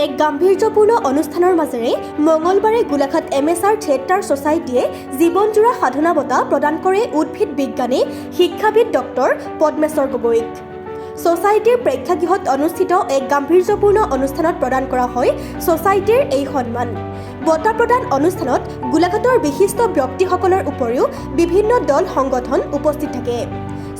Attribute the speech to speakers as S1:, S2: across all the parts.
S1: এক গাম্ভীৰ্যপূৰ্ণ অনুষ্ঠানৰ মাজেৰে মঙলবাৰে গোলাঘাট MSR থিয়েটাৰ ছ'চাইটিয়ে জীৱনজোৰা সাধনা বঁটা প্ৰদান কৰে উদ্ভিদ বিজ্ঞানী শিক্ষাবিদ ডক্টৰ পদ্মেশ্বৰ গগৈক। ছ'চাইটিৰ প্ৰেক্ষাগৃহত অনুষ্ঠিত এক গাম্ভীৰ্যপূৰ্ণ অনুষ্ঠানত প্ৰদান কৰা হয় ছ'চাইটিৰ এই সন্মান। বঁটা প্ৰদান অনুষ্ঠানত গোলাঘাটৰ বিশিষ্ট ব্যক্তিসকলৰ উপৰিও বিভিন্ন দল সংগঠন উপস্থিত থাকে।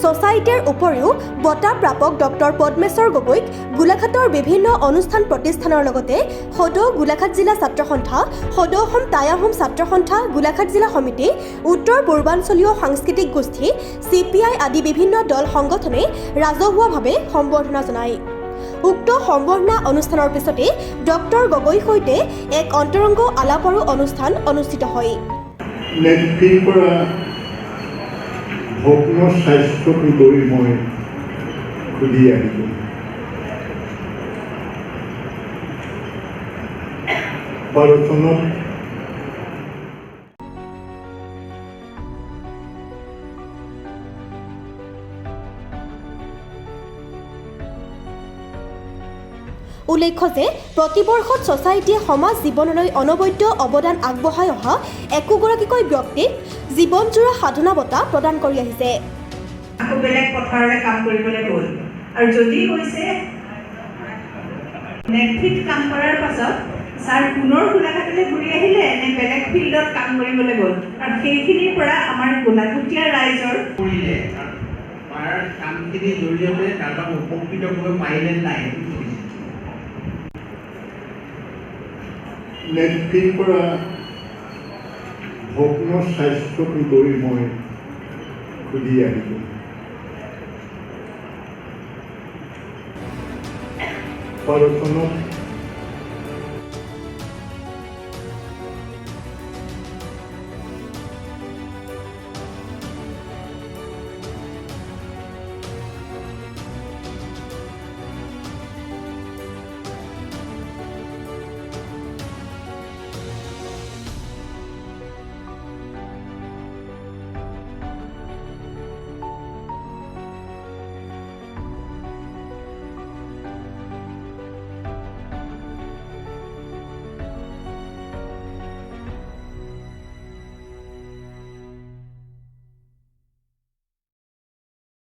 S1: ছ'চাইটিৰ উপৰিও বঁটা প্ৰাপক ডক্টৰ পদ্মেশ্বৰ গগৈক গোলাঘাটৰ বিভিন্ন অনুষ্ঠান প্ৰতিষ্ঠানৰ লগতে সদৌ গোলাঘাট জিলা ছাত্ৰ সন্থা, সদৌ অসম টাই আহোম ছাত্ৰ সন্থা, গোলাঘাট জিলা সমিতি, উত্তৰ পূৰ্বাঞ্চলীয় সাংস্কৃতিক গোষ্ঠী, CPI আদি বিভিন্ন দল সংগঠনে ৰাজহুৱাভাৱে সম্বৰ্ধনা জনায়। উক্ত সম্বৰ্ধনা অনুষ্ঠানৰ পিছতে ডক্টৰ গগৈৰ সৈতে এক অন্তৰংগ আলাপৰো অনুষ্ঠান অনুষ্ঠিত হয়।
S2: ভগ্ন স্বাস্থ্যটো লৈ মই সুধি আহিলোঁ। চনত
S1: উল্লেখ্য যে প্ৰতিবৰ্ষত ছ'চাইটিয়ে সমাজ জীৱনলৈ অনবদ্য অৱদান আগবঢ়াই অহা একোগৰাকীকৈ ব্যক্তিক জীৱনজোৰা সাধনা বঁটা প্ৰদান কৰি আহিছে।
S3: আকৌ বেলেগ পথাৰলৈ কাম কৰিবলৈ গ'ল আৰু যদি কৈছে নেটফিট কাম কৰাৰ পাছত ছাৰ পুনৰ গোলাঘাটলৈ ঘূৰি আহিলে নে বেলেগ ফিল্ডত কাম কৰিবলৈ গ'ল, আৰু সেইখিনিৰ পৰা আমাৰ গোলাঘাটীয়া ৰাইজৰ
S4: কৰিলে তাৰ কামখিনিৰ জৰিয়তে কাৰোবাক উপকৃত কৰিব পাৰিলে নাই?
S2: নেটফিৰ পৰা ভগ্ন স্বাস্থ্যটো লৈ মই সুধি আহিলোঁ। চনত